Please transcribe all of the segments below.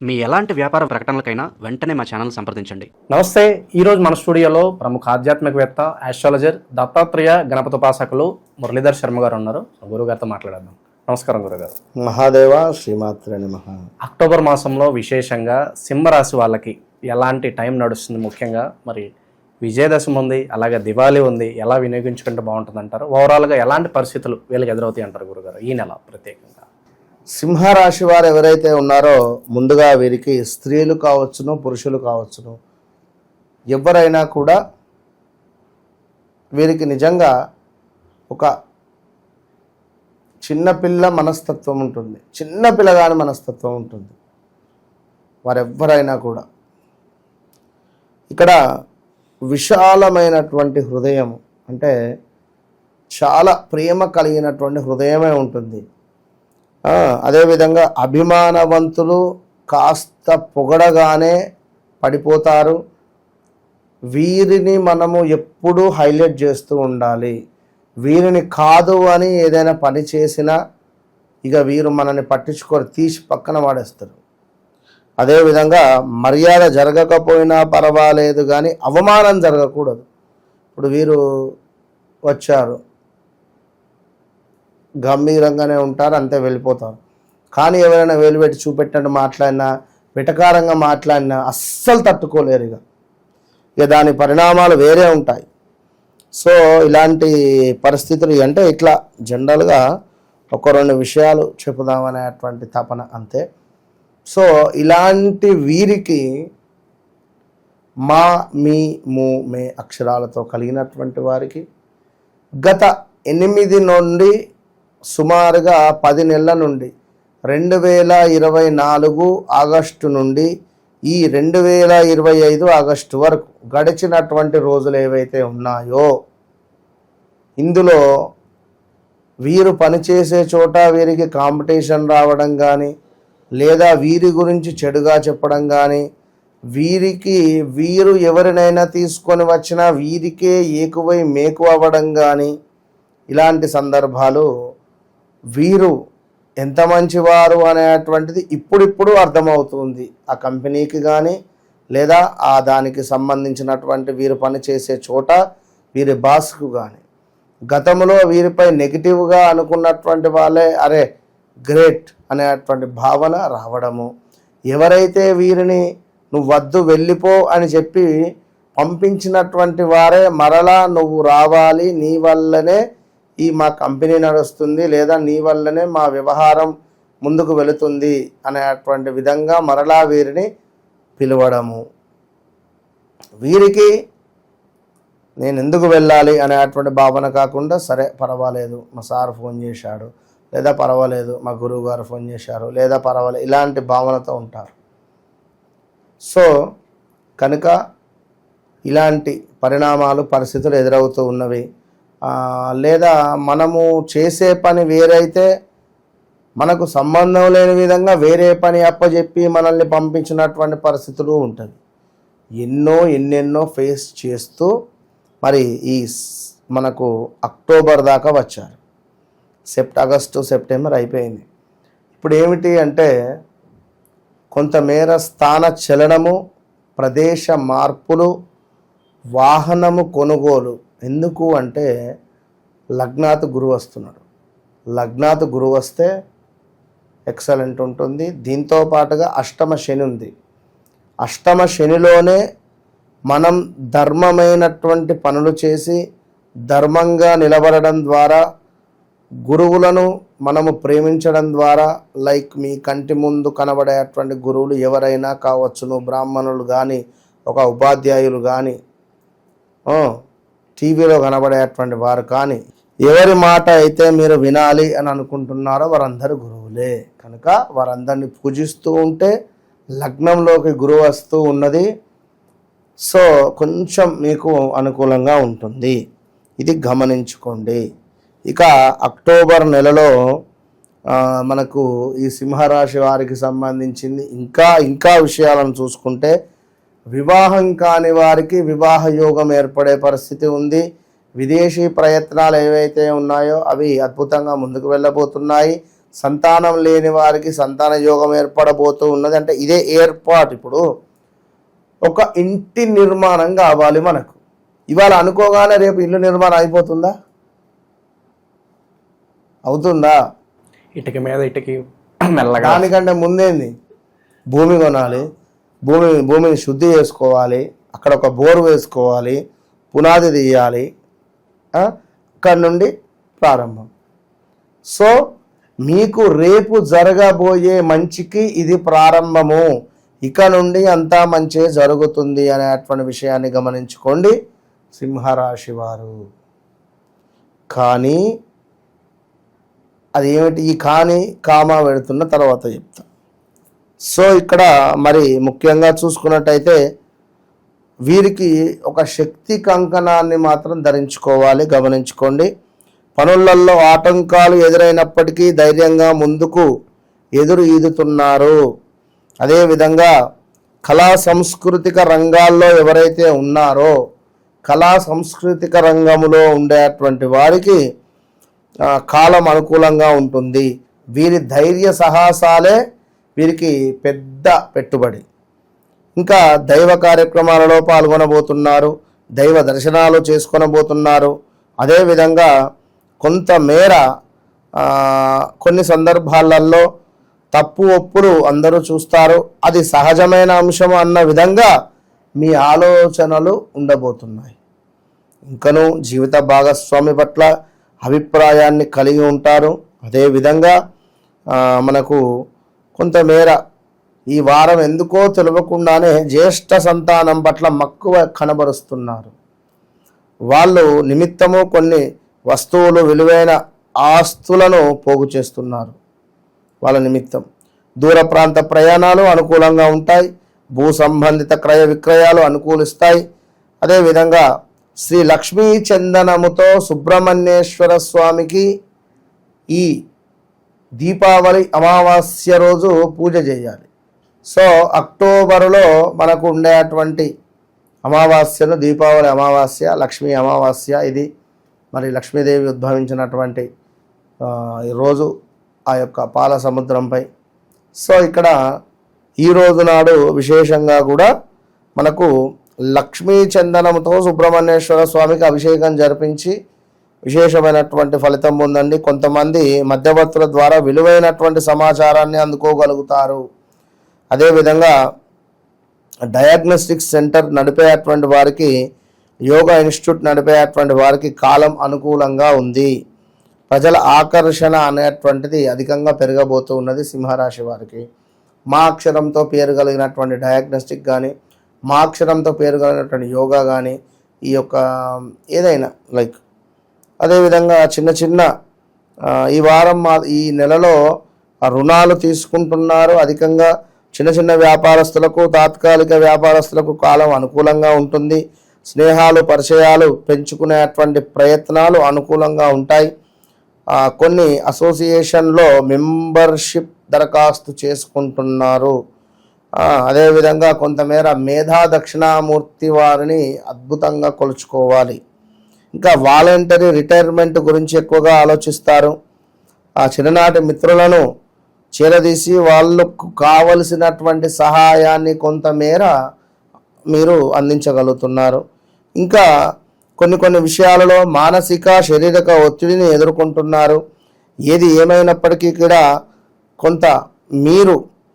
మీ ఎలాంటి వ్యాపార ప్రకటనలకైనా వెంటనే మా ఛానల్ సంప్రదించండి. నమస్తే. ఈరోజు మన స్టూడియోలో ప్రముఖ ఆధ్యాత్మికవేత్త, ఆస్ట్రాలజర్, దత్తాత్రేయ గణపతోపాసకులు మురళీధర్ శర్మ గారు ఉన్నారు. గురుగారితో మాట్లాడదాం. నమస్కారం గురుగారు. మహాదేవ శ్రీమాత్రే నమః. అక్టోబర్ మాసంలో విశేషంగా సింహరాశి వాళ్ళకి ఎలాంటి టైం నడుస్తుంది? ముఖ్యంగా మరి విజయదశమి ఉంది, అలాగే దివాళీ ఉంది. ఎలా వినియోగించుకుంటే బాగుంటుంది అంటారు? ఓవరాల్గా ఎలాంటి పరిస్థితులు వీళ్ళకి ఎదురవుతాయి అంటారు గురుగారు ఈ నెల ప్రత్యేకంగా? సింహరాశి వారు ఎవరైతే ఉన్నారో ముందుగా వీరికి స్త్రీలు కావచ్చును, పురుషులు కావచ్చును, ఎవరైనా కూడా వీరికి నిజంగా ఒక చిన్నపిల్ల మనస్తత్వం ఉంటుంది, చిన్న పిల్లగాని మనస్తత్వం ఉంటుంది. వారెవ్వరైనా కూడా ఇక్కడ విశాలమైనటువంటి హృదయం, అంటే చాలా ప్రేమ కలిగినటువంటి హృదయమే ఉంటుంది. అదేవిధంగా అభిమానవంతులు, కాస్త పొగడగానే పడిపోతారు. వీరిని మనము ఎప్పుడూ హైలైట్ చేస్తూ ఉండాలి. వీరిని కాదు అని ఏదైనా పని చేసినా ఇక వీరు మనల్ని పట్టించుకొని తీసి పక్కన వాడేస్తారు. అదేవిధంగా మర్యాద జరగకపోయినా పర్వాలేదు, కానీ అవమానం జరగకూడదు. ఇప్పుడు వీరు వచ్చారు, గంభీరంగానే ఉంటారు, అంతే వెళ్ళిపోతారు. కానీ ఎవరైనా వేలు పెట్టి చూపెట్టినట్టు మాట్లాడినా, వెటకారంగా మాట్లాడినా అస్సలు తట్టుకోలేరు. ఇక దాని పరిణామాలు వేరే ఉంటాయి. సో ఇలాంటి పరిస్థితులు అంటే ఇట్లా జనరల్గా ఒక రెండు విషయాలు చెప్పుదామనేటువంటి తపన అంతే. సో ఇలాంటి వీరికి మా, మీ, ము, మే అక్షరాలతో కలిగినటువంటి వారికి గత 8 నుండి సుమారుగా 10 నెలల నుండి 2024 ఆగస్టు నుండి ఈ 2025 ఆగస్టు వరకు గడిచినటువంటి రోజులు ఏవైతే ఉన్నాయో, ఇందులో వీరు పనిచేసే చోట వీరికి కాంపిటీషన్ రావడం కానీ, లేదా వీరి గురించి చెడుగా చెప్పడం కానీ, వీరు ఎవరినైనా తీసుకొని వచ్చినా వీరికే ఏకువై మేకు అవ్వడం కానీ, ఇలాంటి సందర్భాలు వీరు ఎంత మంచివారు అనేటువంటిది ఇప్పుడిప్పుడు అర్థమవుతుంది ఆ కంపెనీకి కానీ, లేదా ఆ దానికి సంబంధించినటువంటి వీరు పనిచేసే చోట వీరి బాస్కు కానీ. గతంలో వీరిపై నెగిటివ్గా అనుకున్నటువంటి వాళ్ళే అరే గ్రేట్ అనేటువంటి భావన రావడము, ఎవరైతే వీరిని నువ్వు వద్దు వెళ్ళిపో అని చెప్పి పంపించినటువంటి వారే మరలా నువ్వు రావాలి, నీ వల్లనే ఈ మా కంపెనీ నడుస్తుంది, లేదా నీ వల్లనే మా వ్యవహారం ముందుకు వెళుతుంది అనేటువంటి విధంగా మరలా వీరిని పిలవడము. వీరికి నేను ఎందుకు వెళ్ళాలి అనేటువంటి భావన కాకుండా, సరే పర్వాలేదు మా సార్ ఫోన్ చేశాడు, లేదా పర్వాలేదు మా గురువు గారు ఫోన్ చేశారు, లేదా పర్వాలేదు, ఇలాంటి భావనతో ఉంటారు. సో కనుక ఇలాంటి పరిణామాలు, పరిస్థితులు ఎదురవుతూ ఉన్నవి. లేదా మనము చేసే పని వేరైతే మనకు సంబంధం లేని విధంగా వేరే పని అప్పచెప్పి మనల్ని పంపించినటువంటి పరిస్థితులు ఉంటుంది. ఎన్నెన్నో ఫేస్ చేస్తూ మరి ఈ మనకు అక్టోబర్ దాకా వచ్చారు. ఆగస్టు, సెప్టెంబర్ అయిపోయింది. ఇప్పుడు ఏమిటి అంటే కొంతమేర స్థాన చలనము, ప్రదేశ మార్పులు, వాహనము కొనుగోలు. ఎందుకు అంటే లగ్నాత్ గురువు వస్తున్నాడు. లగ్నాత్ గురువు వస్తే ఎక్సలెంట్ ఉంటుంది. దీంతో పాటుగా అష్టమ శని ఉంది. అష్టమ శనిలోనే మనం ధర్మమైనటువంటి పనులు చేసి ధర్మంగా నిలబడడం ద్వారా, గురువులను మనము ప్రేమించడం ద్వారా, లైక్ మీ కంటి ముందు కనబడేటువంటి గురువులు ఎవరైనా కావచ్చును, బ్రాహ్మణులు కానీ, ఒక ఉపాధ్యాయులు కానీ, టీవీలో కనబడేటువంటి వారు కానీ, ఎవరి మాట అయితే మీరు వినాలి అని అనుకుంటున్నారో వారందరూ గురువులే. కనుక వారందరినీ పూజిస్తూ ఉంటే లగ్నంలోకి గురువు వస్తూ ఉన్నది. సో కొంచెం మీకు అనుకూలంగా ఉంటుంది, ఇది గమనించుకోండి. ఇక అక్టోబర్ నెలలో మనకు ఈ సింహరాశి వారికి సంబంధించింది ఇంకా విషయాలను చూసుకుంటే, వివాహం కాని వారికి వివాహ యోగం ఏర్పడే పరిస్థితి ఉంది. విదేశీ ప్రయత్నాలు ఏవైతే ఉన్నాయో అవి అద్భుతంగా ముందుకు వెళ్ళబోతున్నాయి. సంతానం లేని వారికి సంతాన యోగం ఏర్పడబోతూ ఉన్నది. అంటే ఇదే ఏర్పాటు. ఇప్పుడు ఒక ఇంటి నిర్మాణం కావాలి మనకు. ఇవాళ అనుకోగానే రేపు ఇల్లు నిర్మాణం అయిపోతుందా? అవుతుందా? ఇటుక మీద ఇటుకి మెల్లగా. దానికంటే ముందేంది, భూమి కొనాలి, భూమిని శుద్ధి చేసుకోవాలి, అక్కడ ఒక బోరు వేసుకోవాలి, పునాది తీయాలి, అక్కడి నుండి ప్రారంభం. సో మీకు రేపు జరగబోయే మంచికి ఇది ప్రారంభము, ఇక నుండి అంతా మంచి జరుగుతుంది అనేటువంటి విషయాన్ని గమనించుకోండి సింహరాశి వారు. కానీ అది ఏమిటి, ఈ కానీ కామా పెడుతున్న తర్వాత చెప్తా. సో ఇక్కడ మరి ముఖ్యంగా చూసుకున్నట్టయితే వీరికి ఒక శక్తి కంకణాన్ని మాత్రం ధరించుకోవాలి, గమనించుకోండి. పనులలో ఆటంకాలు ఎదురైనప్పటికీ ధైర్యంగా ముందుకు ఎదురు ఈదుతున్నారు. అదేవిధంగా కళా సాంస్కృతిక రంగాల్లో ఎవరైతే ఉన్నారో, కళా సాంస్కృతిక రంగంలో ఉండేటువంటి వారికి కాలం అనుకూలంగా ఉంటుంది. వీరి ధైర్య సాహసాలే వీరికి పెద్ద పెట్టుబడి. ఇంకా దైవ కార్యక్రమాలలో పాల్గొనబోతున్నారు, దైవ దర్శనాలు చేసుకొనబోతున్నారు. అదేవిధంగా కొంతమేర కొన్ని సందర్భాలలో తప్పు ఒప్పులు అందరూ చూస్తారు, అది సహజమైన అంశం అన్న విధంగా మీ ఆలోచనలు ఉండబోతున్నాయి. ఇంకను జీవిత భాగస్వామి పట్ల అభిప్రాయాన్ని కలిగి ఉంటారు. అదేవిధంగా మనకు కొంతమేర ఈ వారం ఎందుకో తెలియకుండానే జ్యేష్ఠ సంతానం పట్ల మక్కువ కనబరుస్తున్నారు. వాళ్ళు నిమిత్తము కొన్ని వస్తువులు, విలువైన ఆస్తులను పోగు చేస్తున్నారు. వాళ్ళ నిమిత్తం దూర ప్రాంత ప్రయాణాలు అనుకూలంగా ఉంటాయి. భూ సంబంధిత క్రయ విక్రయాలు అనుకూలిస్తాయి. అదేవిధంగా శ్రీ లక్ష్మీ చందనముతో సుబ్రహ్మణ్యేశ్వర స్వామికి ఈ దీపావళి అమావాస్య రోజు పూజ చేయాలి. సో అక్టోబరులో మనకు ఉండేటువంటి అమావాస్యను దీపావళి అమావాస్య, లక్ష్మీ అమావాస్య. ఇది మరి లక్ష్మీదేవి ఉద్భవించినటువంటి రోజు ఆ యొక్క పాల సముద్రంపై. సో ఇక్కడ ఈ రోజు నాడు విశేషంగా కూడా మనకు లక్ష్మీ చందనంతో సుబ్రహ్మణ్యేశ్వర స్వామికి అభిషేకం జరిపించి విశేషమైనటువంటి ఫలితం పొందండి. కొంతమంది మధ్యవర్తుల ద్వారా విలువైనటువంటి సమాచారాన్ని అందుకోగలుగుతారు. అదేవిధంగా డయాగ్నోస్టిక్ సెంటర్ నడిపేటువంటి వారికి, యోగా ఇన్స్టిట్యూట్ నడిపేటువంటి వారికి కాలం అనుకూలంగా ఉంది. ప్రజల ఆకర్షణ అనేటువంటిది అధికంగా పెరగబోతూ ఉన్నది సింహరాశి వారికి. మా అక్షరంతో పేరు కలిగినటువంటి డయాగ్నోస్టిక్ కానీ, మా అక్షరంతో పేరు కలిగినటువంటి యోగా కానీ, ఈ యొక్క ఏదైనా లైక్ అదేవిధంగా చిన్న చిన్న ఈ వారం ఈ నెలలో రుణాలు తీసుకుంటున్నారు. అధికంగా చిన్న చిన్న వ్యాపారస్తులకు, తాత్కాలిక వ్యాపారస్తులకు కాలం అనుకూలంగా ఉంటుంది. స్నేహాలు, పరిచయాలు పెంచుకునేటువంటి ప్రయత్నాలు అనుకూలంగా ఉంటాయి. కొన్ని అసోసియేషన్లో మెంబర్షిప్ దరఖాస్తు చేసుకుంటున్నారు. అదేవిధంగా కొంతమేర మేధా దక్షిణామూర్తి వారిని అద్భుతంగా కొలుచుకోవాలి. ఇంకా వాలంటరీ రిటైర్మెంట్ గురించి ఎక్కువగా ఆలోచిస్తారు. ఆ చిన్ననాటి మిత్రులను చేరదీసి వాళ్ళకు కావలసినటువంటి సహాయాన్ని కొంతమేర మీరు అందించగలుగుతున్నారు. ఇంకా కొన్ని విషయాలలో మానసిక, శారీరక ఒత్తిడిని ఎదుర్కొంటున్నారు. ఏది ఏమైనప్పటికీ కూడా కొంత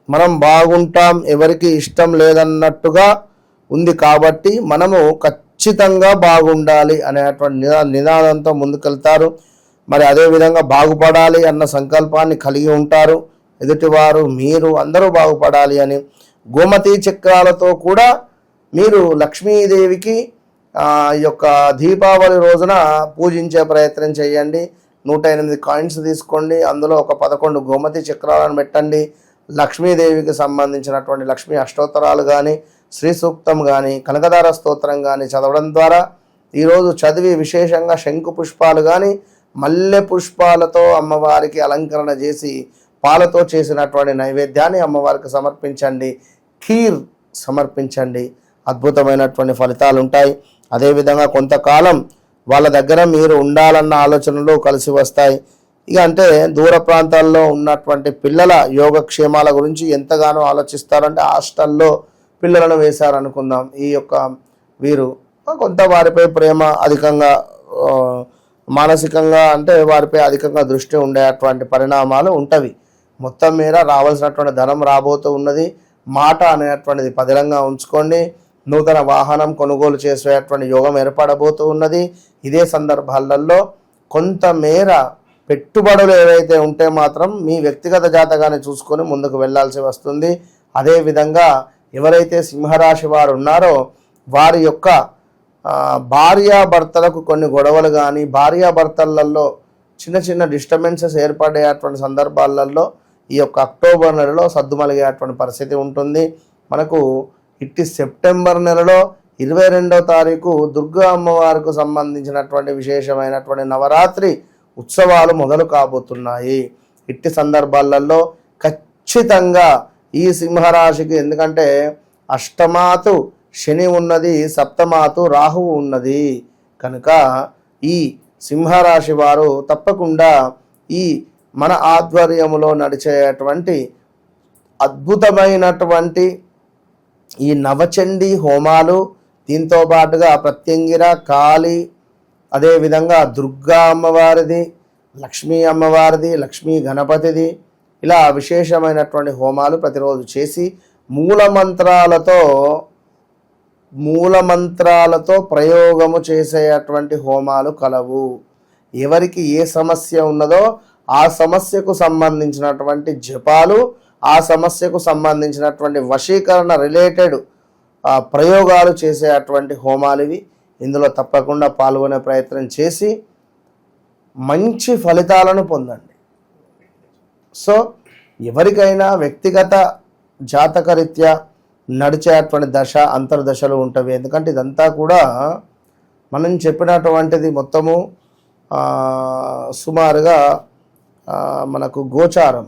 మనం బాగుంటాం, ఎవరికి ఇష్టం లేదన్నట్టుగా ఉంది. కాబట్టి మనము ఖచ్చితంగా బాగుండాలి అనేటువంటి నినాదంతో ముందుకెళ్తారు. మరి అదేవిధంగా బాగుపడాలి అన్న సంకల్పాన్ని కలిగి ఉంటారు. ఎదుటివారు, మీరు అందరూ బాగుపడాలి అని గోమతి చక్రాలతో కూడా మీరు లక్ష్మీదేవికి ఈ యొక్క దీపావళి రోజున పూజించే ప్రయత్నం చేయండి. 108 కాయిన్స్ తీసుకోండి, అందులో ఒక 11 గోమతి చక్రాలను పెట్టండి. లక్ష్మీదేవికి సంబంధించినటువంటి లక్ష్మీ అష్టోత్తరాలు కానీ, శ్రీ సూక్తం కానీ, కనకదార స్తోత్రం కానీ చదవడం ద్వారా ఈరోజు చదివి విశేషంగా శంకు పుష్పాలు కానీ, మల్లె పుష్పాలతో అమ్మవారికి అలంకరణ చేసి పాలతో చేసినటువంటి నైవేద్యాన్ని అమ్మవారికి సమర్పించండి. ఖీర్ సమర్పించండి. అద్భుతమైనటువంటి ఫలితాలు ఉంటాయి. అదేవిధంగా కొంతకాలం వాళ్ళ దగ్గర మీరు ఉండాలన్న ఆలోచనలు కలిసి వస్తాయి. ఇక అంటే దూర ప్రాంతాల్లో ఉన్నటువంటి పిల్లల యోగక్షేమాల గురించి ఎంతగానో ఆలోచిస్తారంటే హాస్టల్లో పిల్లలను వేశారనుకుందాం. ఈ యొక్క వీరు కొంత వారిపై ప్రేమ అధికంగా మానసికంగా అంటే వారిపై అధికంగా దృష్టి ఉండేటువంటి పరిణామాలు ఉంటవి. మొత్తం మీద రావాల్సినటువంటి ధనం రాబోతూ ఉన్నది. మాట అనేటువంటిది పదిలంగా ఉంచుకోండి. నూతన వాహనం కొనుగోలు చేసేటువంటి యోగం ఏర్పడబోతూ ఉన్నది. ఇదే సందర్భాలలో కొంతమేర పెట్టుబడులు ఏవైతే ఉంటే మాత్రం మీ వ్యక్తిగత జాతకాన్ని చూసుకొని ముందుకు వెళ్ళాల్సి వస్తుంది. అదేవిధంగా ఎవరైతే సింహరాశి వారు ఉన్నారో వారి యొక్క భార్యాభర్తలకు కొన్ని గొడవలు కానీ భార్యాభర్తలలో చిన్న చిన్న డిస్టర్బెన్సెస్ ఏర్పడేటువంటి సందర్భాలలో ఈ యొక్క అక్టోబర్ నెలలో సద్దుమలిగేటువంటి పరిస్థితి ఉంటుంది. మనకు ఇట్టి సెప్టెంబర్ నెలలో 22వ తారీఖు దుర్గా అమ్మవారికి సంబంధించినటువంటి విశేషమైనటువంటి నవరాత్రి ఉత్సవాలు మొదలు కాబోతున్నాయి. ఇట్టి సందర్భాలలో ఖచ్చితంగా ఈ సింహరాశికి, ఎందుకంటే అష్టమాతు శని ఉన్నది, సప్తమాతు రాహువు ఉన్నది కనుక ఈ సింహరాశి వారు తప్పకుండా ఈ మన ఆధ్వర్యములో నడిచేటువంటి అద్భుతమైనటువంటి ఈ నవచండీ హోమాలు, దీంతో పాటుగా ప్రత్యంగిర, కాళీ, అదేవిధంగా దుర్గా అమ్మవారిది, లక్ష్మీ అమ్మవారిది, లక్ష్మీ గణపతిది, ఇలా విశేషమైనటువంటి హోమాలు ప్రతిరోజు చేసి మూలమంత్రాలతో ప్రయోగము చేసేటువంటి హోమాలు కలవు. ఎవరికి ఏ సమస్య ఉన్నదో ఆ సమస్యకు సంబంధించినటువంటి జపాలు, ఆ సమస్యకు సంబంధించినటువంటి వశీకరణ రిలేటెడ్ ప్రయోగాలు చేసేటువంటి హోమాలు ఇవి. ఇందులో తప్పకుండా పాల్గొనే ప్రయత్నం చేసి మంచి ఫలితాలను పొందండి. సో ఎవరికైనా వ్యక్తిగత జాతకరీత్యా నడిచేటువంటి దశ అంతర్దశలు ఉంటవి. ఎందుకంటే ఇదంతా కూడా మనం చెప్పినటువంటిది మొత్తము సుమారుగా మనకు గోచారం,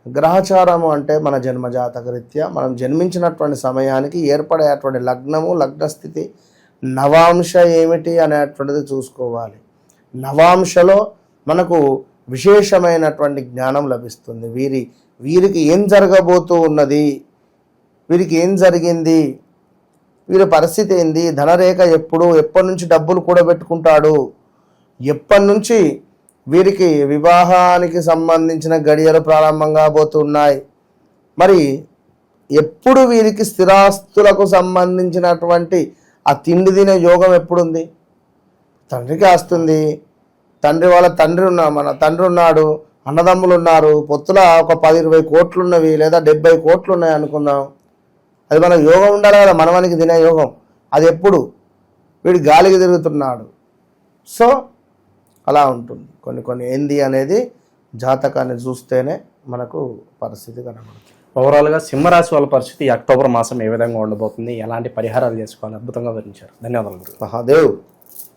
గ్రహచారము అంటే మన జన్మ జాతకరీత్యా మనం జన్మించినటువంటి సమయానికి ఏర్పడేటువంటి లగ్నము, లగ్నస్థితి, నవాంశ ఏమిటి అనేటువంటిది చూసుకోవాలి. నవాంశలో మనకు విశేషమైనటువంటి జ్ఞానం లభిస్తుంది. వీరికి ఏం జరగబోతూ ఉన్నది, వీరికి ఏం జరిగింది, వీరి పరిస్థితి ఏంది, ధనరేఖ ఎప్పటి నుంచి డబ్బులు కూడబెట్టుకుంటాడు, ఎప్పటి నుంచి వీరికి వివాహానికి సంబంధించిన గడియలు ప్రారంభం కాబోతున్నాయి, మరి ఎప్పుడు వీరికి స్థిరాస్తులకు సంబంధించినటువంటి ఆ తిండి తినే యోగం ఎప్పుడుంది, తండ్రికి ఆస్తుంది, మన తండ్రి ఉన్నాడు, అన్నదమ్ములు ఉన్నారు, పొత్తుల ఒక 10-20 కోట్లు ఉన్నవి లేదా 70 కోట్లు ఉన్నాయి అనుకుందాం. అది మనకు యోగం ఉండాలి కదా, మనవనికి తినే యోగం. అది ఎప్పుడు వీడు గాలికి తిరుగుతున్నాడు. సో అలా ఉంటుంది. కొన్ని ఏంది అనేది జాతకాన్ని చూస్తేనే మనకు పరిస్థితి కనబడుతుంది. ఓవరాల్గా సింహరాశి వాళ్ళ పరిస్థితి ఈ అక్టోబర్ మాసం ఏ విధంగా ఉండబోతుంది, ఎలాంటి పరిహారాలు చేసుకోవాలి, అద్భుతంగా వివరించారు. ధన్యవాదాలు. మహాదేవ్.